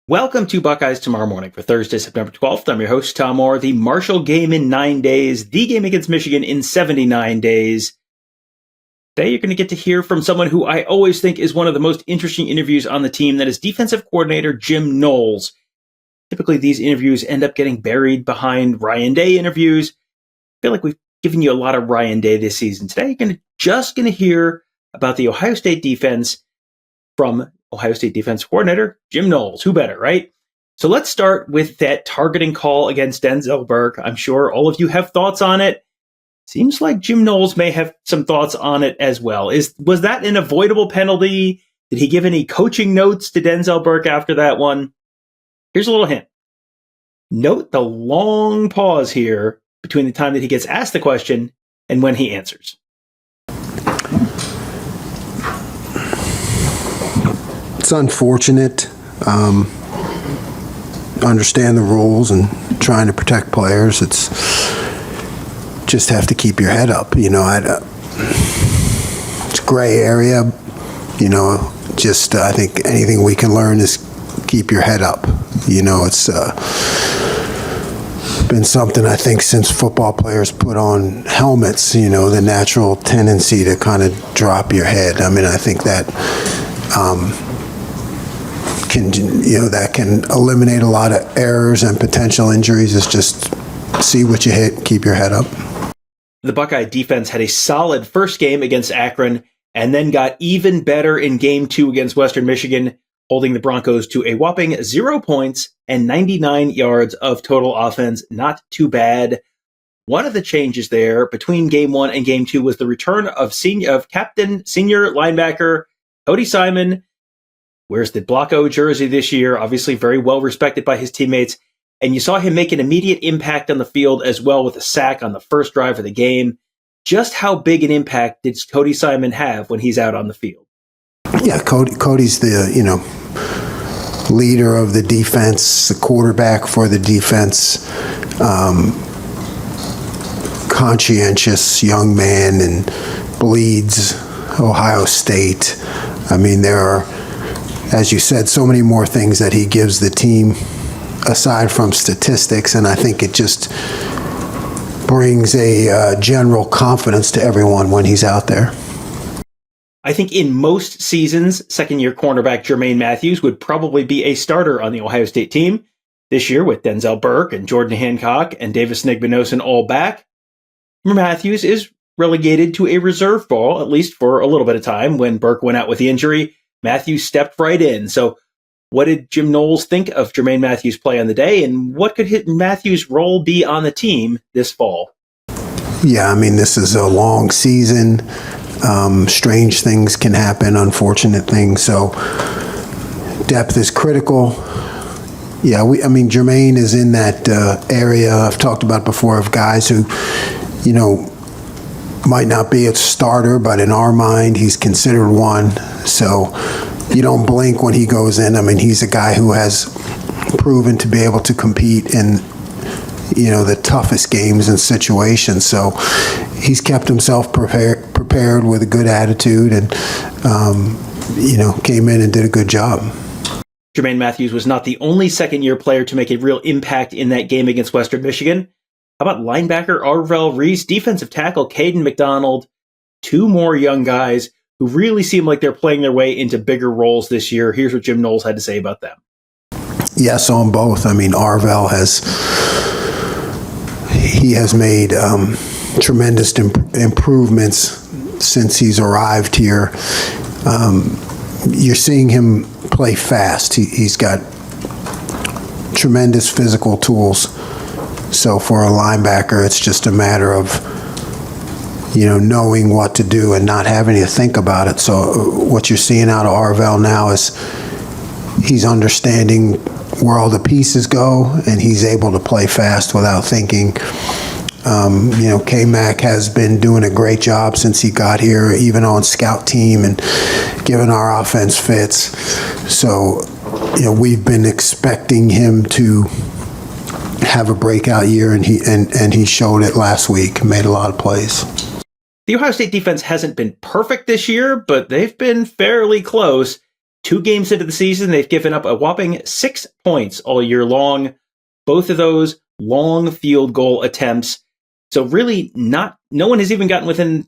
Welcome to Buckeyes Tomorrow Morning for Thursday, September 12th. I'm your host, Tom Orr. The Marshall game in 9 days, the game against Michigan in 79 days. Today, you're going to get to hear from someone who I always think is one of the most interesting interviews on the team. That is defensive coordinator Jim Knowles. Typically, these interviews end up getting buried behind Ryan Day interviews. I feel like we've given you a lot of Ryan Day this season. Today, you're just going to hear about the Ohio State defense from Ohio State defense coordinator Jim Knowles. Who better, right? So let's start with that targeting call against Denzel Burke. I'm sure all of you have thoughts on it. Seems like Jim Knowles may have some thoughts on it as well. Was that an avoidable penalty? Did he give any coaching notes to Denzel Burke after that one? Here's a little hint. Note the long pause here between the time that he gets asked the question and when he answers. It's unfortunate. Understand the rules and trying to protect players. It's just have to keep your head up. It's a gray area. I think anything we can learn is keep your head up. It's been something I think since football players put on helmets. The natural tendency to kind of drop your head. I think that. That can eliminate a lot of errors and potential injuries. Is just see what you hit, keep your head up. The Buckeye defense had a solid first game against Akron and then got even better in game 2 against Western Michigan, holding the Broncos to a whopping 0 points and 99 yards of total offense. Not too bad. One of the changes there between game 1 and game 2 was the return of senior linebacker Cody Simon. Wears the Block O jersey this year, obviously very well respected by his teammates. And you saw him make an immediate impact on the field as well with a sack on the first drive of the game. Just how big an impact did Cody Simon have when he's out on the field? Yeah, Cody's the, leader of the defense, the quarterback for the defense, conscientious young man and bleeds Ohio State. There are, as you said, so many more things that he gives the team aside from statistics, and I think it just brings a general confidence to everyone when he's out there. I think in most seasons, second-year cornerback Jermaine Mathews would probably be a starter on the Ohio State team. This year, with Denzel Burke and Jordan Hancock and Davis Nigbinosin all back, Mathews is relegated to a reserve ball, at least for a little bit of time. When Burke went out with the injury, Mathews stepped right in. So what did Jim Knowles think of Jermaine Mathews' play on the day, and what could Mathews' role be on the team this fall? Yeah, this is a long season. Strange things can happen, unfortunate things. So depth is critical. Yeah, Jermaine is in that area I've talked about before of guys who, might not be a starter, but in our mind, he's considered one. So you don't blink when he goes in. He's a guy who has proven to be able to compete in, the toughest games and situations. So he's kept himself prepared with a good attitude and, came in and did a good job. Jermaine Mathews was not the only second-year player to make a real impact in that game against Western Michigan. How about linebacker Arvell Reese, defensive tackle Kayden McDonald, 2 more young guys who really seem like they're playing their way into bigger roles this year. Here's what Jim Knowles had to say about them. Yes, on both. Arvell has made tremendous improvements since he's arrived here. You're seeing him play fast. He's got tremendous physical tools. So for a linebacker, it's just a matter of, knowing what to do and not having to think about it. So what you're seeing out of Arvell now is he's understanding where all the pieces go, and he's able to play fast without thinking. K-Mac has been doing a great job since he got here, even on scout team and giving our offense fits. So, we've been expecting him to have a breakout year, and he showed it last week. Made a lot of plays. The Ohio State defense hasn't been perfect this year, but they've been fairly close. 2 games into the season, they've given up a whopping 6 points all year long. Both of those long field goal attempts. So really no one has even gotten within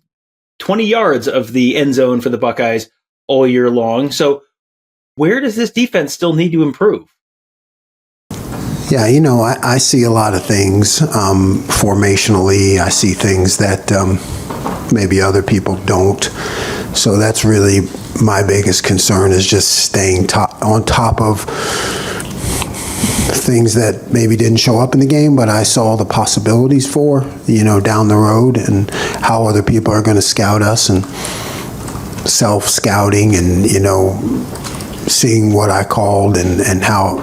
20 yards of the end zone for the Buckeyes all year long. So where does this defense still need to improve? Yeah, I see a lot of things formationally. I see things that maybe other people don't. So that's really my biggest concern, is just staying on top of things that maybe didn't show up in the game, but I saw the possibilities for, down the road, and how other people are going to scout us, and self-scouting, and, seeing what I called, and how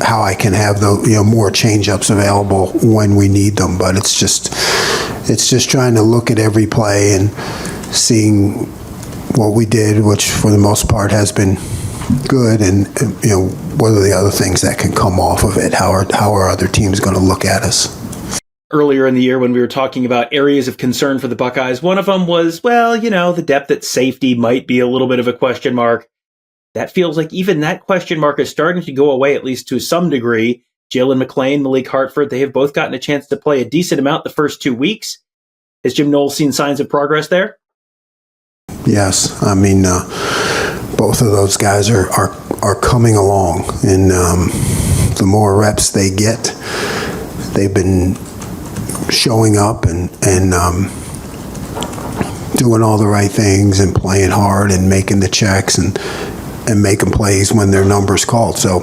I can have the more change-ups available when we need them. But it's just trying to look at every play and seeing what we did, which for the most part has been good, and what are the other things that can come off of it? How are other teams going to look at us? Earlier in the year, when we were talking about areas of concern for the Buckeyes, one of them was, the depth at safety might be a little bit of a question mark. That feels like even that question mark is starting to go away, at least to some degree. Jalen McClain, Malik Hartford, they have both gotten a chance to play a decent amount the first 2 weeks. Has Jim Knowles seen signs of progress there? Yes. I mean, both of those guys are coming along, and the more reps they get, they've been showing up and doing all the right things, and playing hard, and making the checks, and making plays when their number's called. So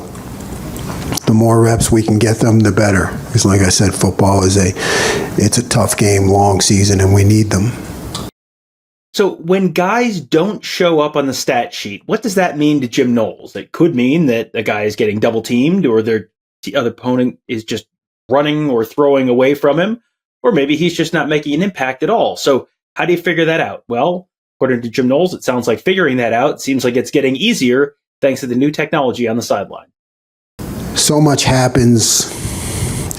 the more reps we can get them, the better. Because like I said, football it's a tough game, long season, and we need them. So when guys don't show up on the stat sheet, what does that mean to Jim Knowles? It could mean that a guy is getting double teamed, or the other opponent is just running or throwing away from him, or maybe he's just not making an impact at all. So how do you figure that out? Well, according to Jim Knowles, it sounds like figuring that out seems like it's getting easier thanks to the new technology on the sideline. So much happens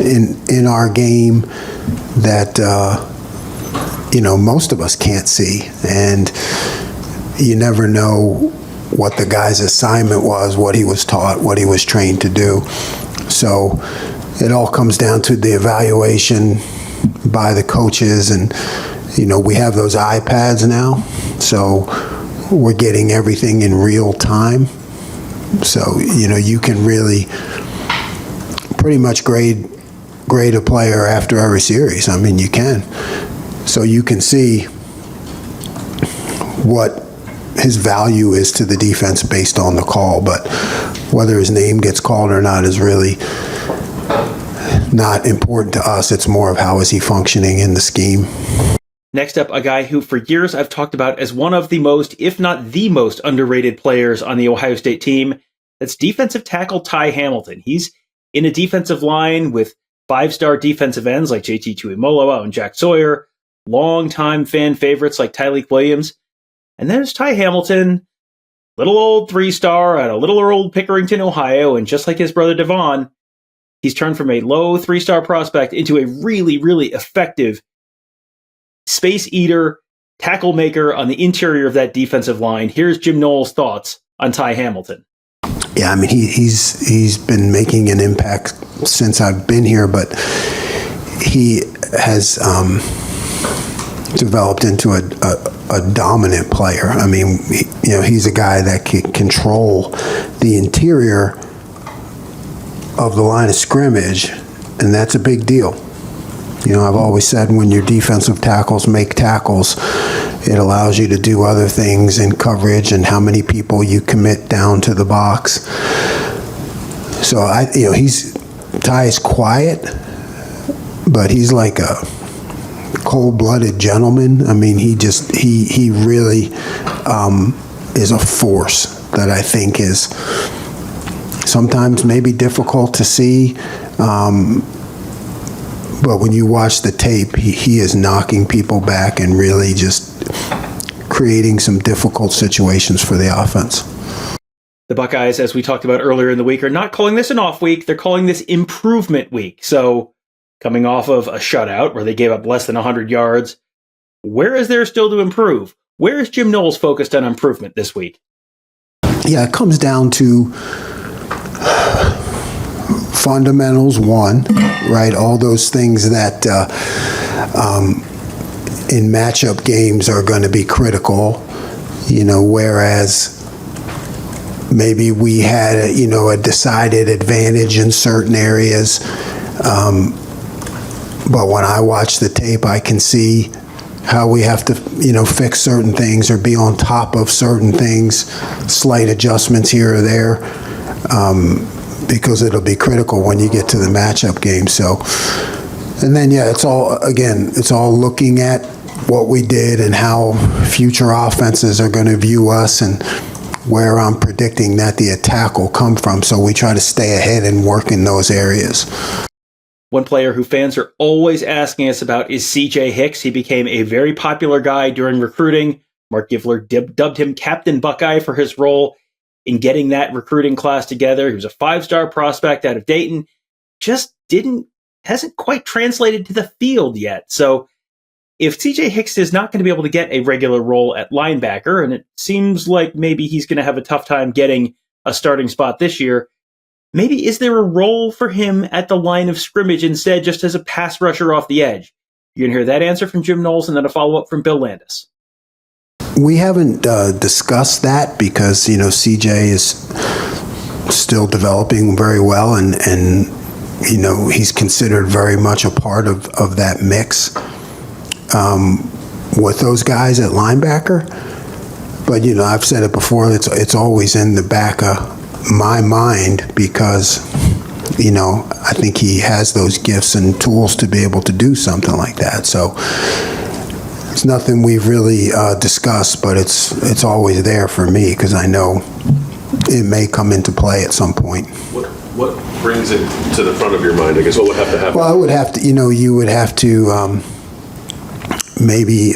in our game that most of us can't see, and you never know what the guy's assignment was, what he was taught, what he was trained to do. So it all comes down to the evaluation by the coaches, and we have those iPads now, so we're getting everything in real time. So you can really pretty much grade a player after every series. I mean, you can. So you can see what his value is to the defense based on the call, but whether his name gets called or not is really not important to us. It's more of how is he functioning in the scheme. Next up, a guy who for years I've talked about as one of the most, if not the most underrated players on the Ohio State team. That's defensive tackle Tai Hamilton. He's in a defensive line with 5-star defensive ends like JT Tuimoloau and Jack Sawyer, longtime fan favorites like Tyleik Williams. And then there's Tai Hamilton, little old 3-star at a little old Pickerington, Ohio, and just like his brother Devon, he's turned from a low 3-star prospect into a really, really effective space eater, tackle maker on the interior of that defensive line. Here's Jim Knowles' thoughts on Tai Hamilton. Yeah, I mean, he's been making an impact since I've been here, but he has developed into a dominant player. I mean, he's a guy that can control the interior of the line of scrimmage, and that's a big deal. I've always said when your defensive tackles make tackles, it allows you to do other things in coverage and how many people you commit down to the box. So Tai is quiet, but he's like a cold-blooded gentleman. I mean, he really is a force that I think is sometimes maybe difficult to see. But when you watch the tape, he is knocking people back and really just creating some difficult situations for the offense. The Buckeyes, as we talked about earlier in the week, are not calling this an off week. They're calling this improvement week. So coming off of a shutout where they gave up less than 100 yards, where is there still to improve? Where is Jim Knowles focused on improvement this week? Yeah, it comes down to fundamentals, one, right? All those things that in matchup games are going to be critical, whereas maybe we had a decided advantage in certain areas. But when I watch the tape, I can see how we have to, fix certain things or be on top of certain things, slight adjustments here or there, because it'll be critical when you get to the matchup game. So, and then, it's all looking at what we did and how future offenses are going to view us and where I'm predicting that the attack will come from. So we try to stay ahead and work in those areas. One player who fans are always asking us about is CJ Hicks. He became a very popular guy during recruiting. Mark Givler dubbed him Captain Buckeye for his role in getting that recruiting class together. He was a 5-star prospect out of Dayton. Just hasn't quite translated to the field yet. So if CJ Hicks is not going to be able to get a regular role at linebacker, and it seems like maybe he's going to have a tough time getting a starting spot this year, maybe is there a role for him at the line of scrimmage instead, just as a pass rusher off the edge? You're going to hear that answer from Jim Knowles and then a follow-up from Bill Landis. We haven't discussed that because, CJ is still developing very well and he's considered very much a part of that mix with those guys at linebacker. But, I've said it before, it's always in the back of my mind because, I think he has those gifts and tools to be able to do something like that. So it's nothing we've really discussed, but it's always there for me because I know it may come into play at some point. What brings it to the front of your mind? I guess what would have to happen? Well, it would have to, you would have to maybe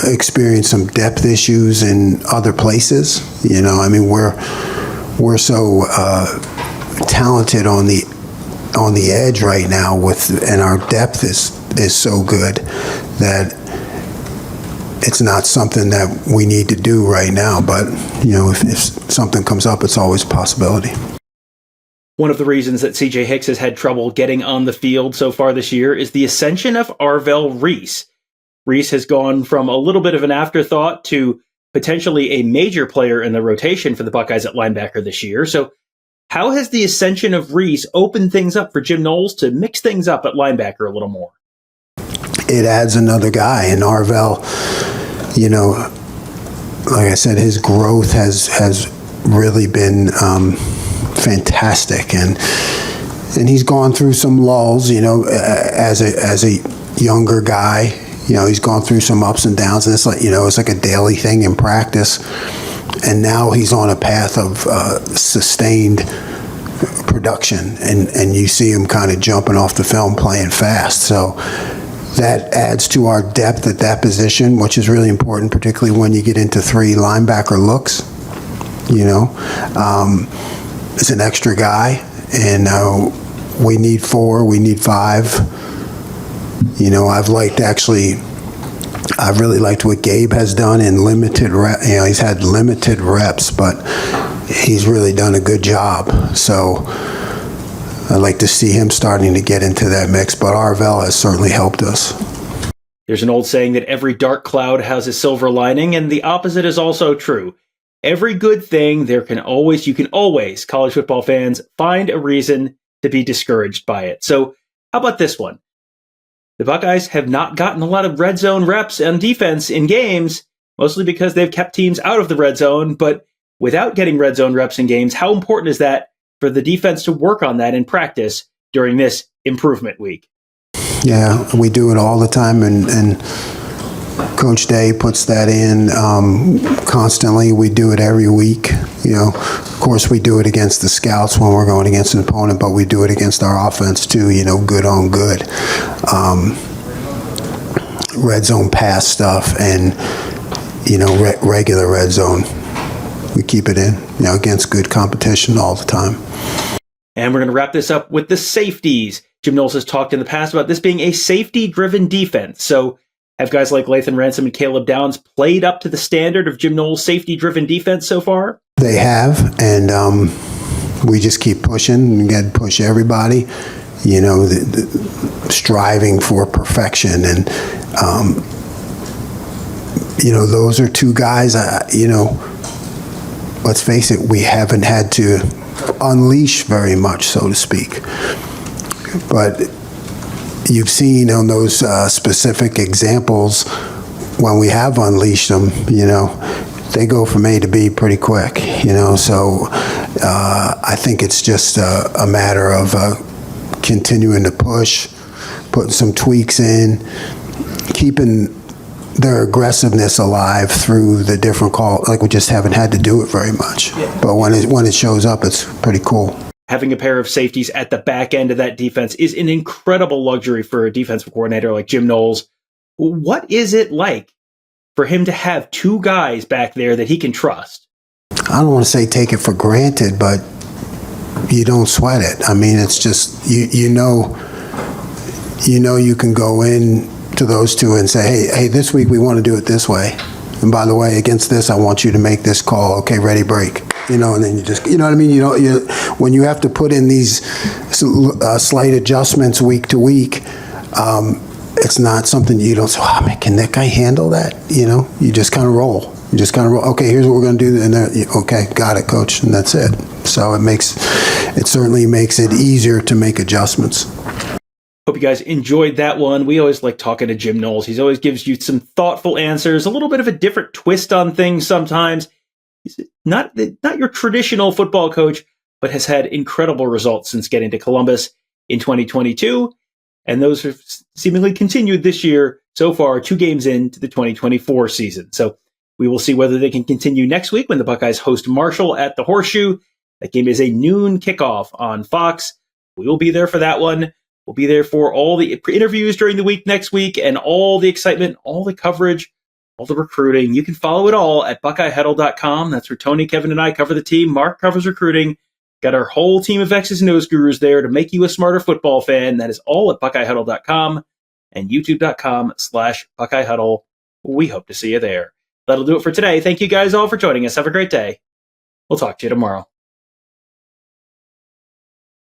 experience some depth issues in other places. We're so talented on the edge right now and our depth is so good that it's not something that we need to do right now. But if something comes up, it's always a possibility. One of the reasons that CJ Hicks has had trouble getting on the field so far this year is the ascension of Arvell Reese. Reese has gone from a little bit of an afterthought to potentially a major player in the rotation for the Buckeyes at linebacker this year. So how has the ascension of Reese opened things up for Jim Knowles to mix things up at linebacker a little more? It adds another guy, and Arvell, like I said, his growth has really been fantastic, and he's gone through some lulls, as a younger guy. He's gone through some ups and downs, and it's like a daily thing in practice. And now he's on a path of sustained production, and you see him kind of jumping off the film, playing fast. So that adds to our depth at that position, which is really important, particularly when you get into 3 linebacker looks. It's an extra guy, and we need 4, we need 5. I've really liked what Gabe has done in limited reps. He's had limited reps, but he's really done a good job. So I'd like to see him starting to get into that mix, but Arvell has certainly helped us. There's an old saying that every dark cloud has a silver lining, and the opposite is also true. Every good thing, you can always, college football fans, find a reason to be discouraged by it. So how about this one? The Buckeyes have not gotten a lot of red zone reps on defense in games, mostly because they've kept teams out of the red zone. But without getting red zone reps in games, how important is that for the defense to work on that in practice during this improvement week? Yeah, we do it all the time, and Coach Day puts that in constantly. We do it every week. Of course, we do it against the scouts when we're going against an opponent, but we do it against our offense too. Good on good, red zone pass stuff, and regular red zone. We keep it in, against good competition all the time. And we're going to wrap this up with the safeties. Jim Knowles has talked in the past about this being a safety-driven defense. So have guys like Lathan, Ransom, and Caleb Downs played up to the standard of Jim Knowles' safety-driven defense so far? They have, and we just keep pushing. We got to push everybody, striving for perfection. And, those are two guys, let's face it, we haven't had to unleash very much, so to speak. But you've seen on those specific examples, when we have unleashed them, they go from A to B pretty quick, so I think it's just a matter of continuing to push, putting some tweaks in, keeping their aggressiveness alive through the different calls. Like, we just haven't had to do it very much. Yeah. But when it shows up, it's pretty cool. Having a pair of safeties at the back end of that defense is an incredible luxury for a defensive coordinator like Jim Knowles. What is it like for him to have two guys back there that he can trust? I don't want to say take it for granted, but you don't sweat it. I mean, it's just, you know you can go in to those two and say, hey, this week we want to do it this way. And by the way, against this, I want you to make this call. Okay, ready, break. And then you just, you know what I mean? When you have to put in these slight adjustments week to week, it's not something you don't say, oh, man, can that guy handle that? You just kind of roll. Okay, here's what we're going to do. And okay, got it, coach. And that's it. So it certainly makes it easier to make adjustments. Hope you guys enjoyed that one. We always like talking to Jim Knowles. He always gives you some thoughtful answers, a little bit of a different twist on things sometimes. He's not your traditional football coach, but has had incredible results since getting to Columbus in 2022. And those have seemingly continued this year so far, 2 games into the 2024 season. So we will see whether they can continue next week when the Buckeyes host Marshall at the Horseshoe. That game is a noon kickoff on Fox. We will be there for that one. We'll be there for all the interviews during the week next week and all the excitement, all the coverage, all the recruiting. You can follow it all at BuckeyeHuddle.com. That's where Tony, Kevin, and I cover the team. Mark covers recruiting. Got our whole team of X's and O's gurus there to make you a smarter football fan. That is all at BuckeyeHuddle.com and YouTube.com/BuckeyeHuddle. We hope to see you there. That'll do it for today. Thank you guys all for joining us. Have a great day. We'll talk to you tomorrow.